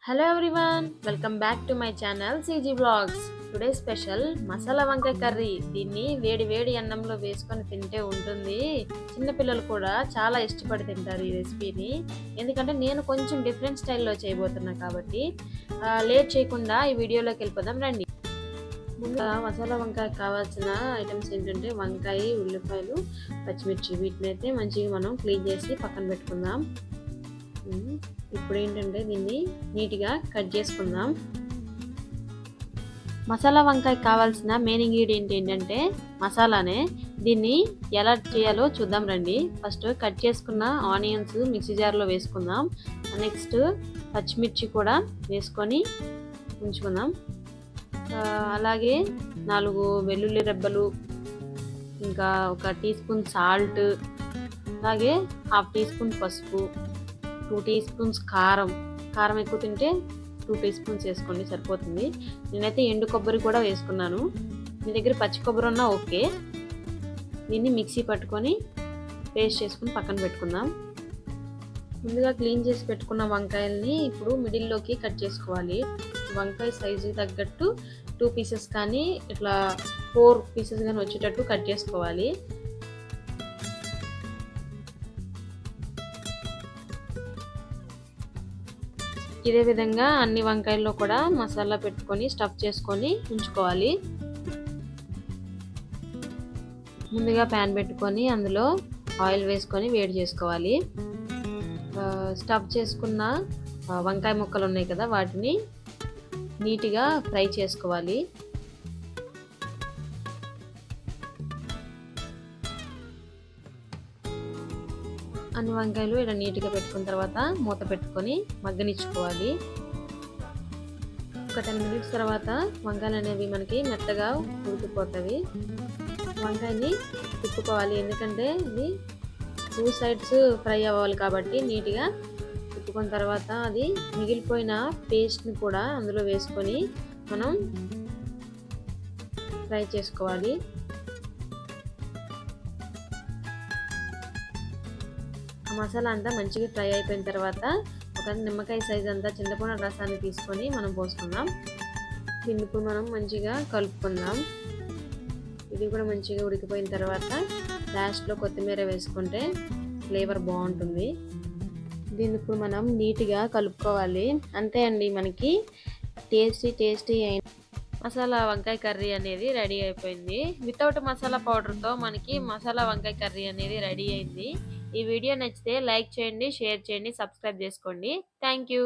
Hello everyone, welcome back to my channel CG Vlogs. Today special masala వంకాయ curry. దీన్ని వేడి వేడి అన్నంలో వేసుకొని తింటే ఉంటుంది. చిన్నపిల్లలు కూడా చాలా ఇష్టపడి తింటారు ఈ రెసిపీని. ఎందుకంటే నేను కొంచెం డిఫరెంట్ స్టైల్లో చేయబోతున్నా కాబట్టి లేట్ చేయకుండా ఈ వీడియోలోకి వెళ్ళిపోదాం రండి. ముందుగా మసాలా వంకాయ కావాల్సిన ఐటమ్స్ ఏంటంటే వంకాయ, ఉల్లిపాయలు, పచ్చిమిర్చి వీటిని అయితే మంచిగా మనం క్లీన్ చేసి పక్కన పెట్టుకుందాం. ఇప్పుడు ఏంటంటే దీన్ని నీట్గా కట్ చేసుకుందాం. మసాలా వంకాయ కావాల్సిన మెయిన్ ఇంగ్రీడియంట్ ఏంటంటే మసాలానే. దీన్ని ఎలా చేయాలో చూద్దాం రండి. ఫస్ట్ కట్ చేసుకున్న ఆనియన్స్ మిక్సీ జార్లో వేసుకుందాం. నెక్స్ట్ పచ్చిమిర్చి కూడా వేసుకొని ఉంచుకుందాం. అలాగే 4 వెల్లుల్లి రెబ్బలు, ఇంకా 1 టీ స్పూన్ సాల్ట్, అలాగే 1/2 టీ స్పూన్ పసుపు, 2 టీ స్పూన్స్ కారం. కారం ఎక్కువ తింటే 2 టీ స్పూన్స్ వేసుకోండి, సరిపోతుంది. నేనైతే ఎండు కొబ్బరి కూడా వేసుకున్నాను. మీ దగ్గర పచ్చి కొబ్బరి ఉన్నా ఓకే. దీన్ని మిక్సీ పట్టుకొని పేస్ట్ చేసుకుని పక్కన పెట్టుకుందాం. ముందుగా క్లీన్ చేసి పెట్టుకున్న వంకాయల్ని ఇప్పుడు మిడిల్లోకి కట్ చేసుకోవాలి. వంకాయ సైజు తగ్గట్టు 2 పీసెస్ కానీ ఇట్లా 4 పీసెస్ కానీ వచ్చేటట్టు కట్ చేసుకోవాలి. ఇదే విధంగా అన్ని వంకాయల్లో కూడా మసాలా పెట్టుకొని స్టఫ్ చేసుకొని ఉంచుకోవాలి. ముందుగా ప్యాన్ పెట్టుకొని అందులో ఆయిల్ వేసుకొని వేడి చేసుకోవాలి. స్టఫ్ చేసుకున్న వంకాయ ముక్కలు ఉన్నాయి కదా, వాటిని నీట్గా ఫ్రై చేసుకోవాలి. అన్ని వంకాయలు ఇలా నీట్గా పెట్టుకున్న తర్వాత మూత పెట్టుకొని మగ్గనిచ్చుకోవాలి. ఒక 10 మినిట్స్ తర్వాత వంకాయలు అనేవి మనకి మెత్తగా ఉడికిపోతాయి. వంకాయని తిప్పుకోవాలి, ఎందుకంటే ఇది 2 సైడ్స్ ఫ్రై అవ్వాలి కాబట్టి నీట్గా తిప్పుకున్న తర్వాత అది మిగిలిపోయిన పేస్ట్ని కూడా అందులో వేసుకొని మనం ఫ్రై చేసుకోవాలి. ఆ మసాలా అంతా మంచిగా ఫ్రై అయిపోయిన తర్వాత ఒక నిమ్మకాయ సైజ్ అంతా చింతపండు రసాన్ని తీసుకొని మనం పోసుకుందాం. దీన్ని ఇప్పుడు మనం మంచిగా కలుపుకుందాం. ఇది కూడా మంచిగా ఉడికిపోయిన తర్వాత లాస్ట్లో కొత్తిమీర వేసుకుంటే ఫ్లేవర్ బాగుంటుంది. దీన్ని ఇప్పుడు మనం నీట్గా కలుపుకోవాలి. అంతే అండి, మనకి టేస్టీ అయిన మసాలా వంకాయ కర్రీ అనేది రెడీ అయిపోయింది. వితౌట్ మసాలా పౌడర్తో మనకి మసాలా వంకాయ కర్రీ అనేది రెడీ అయింది. ఈ వీడియో నచ్చితే లైక్ చేయండి, షేర్ చేయండి, సబ్స్క్రైబ్ చేసుకోండి. Thank you.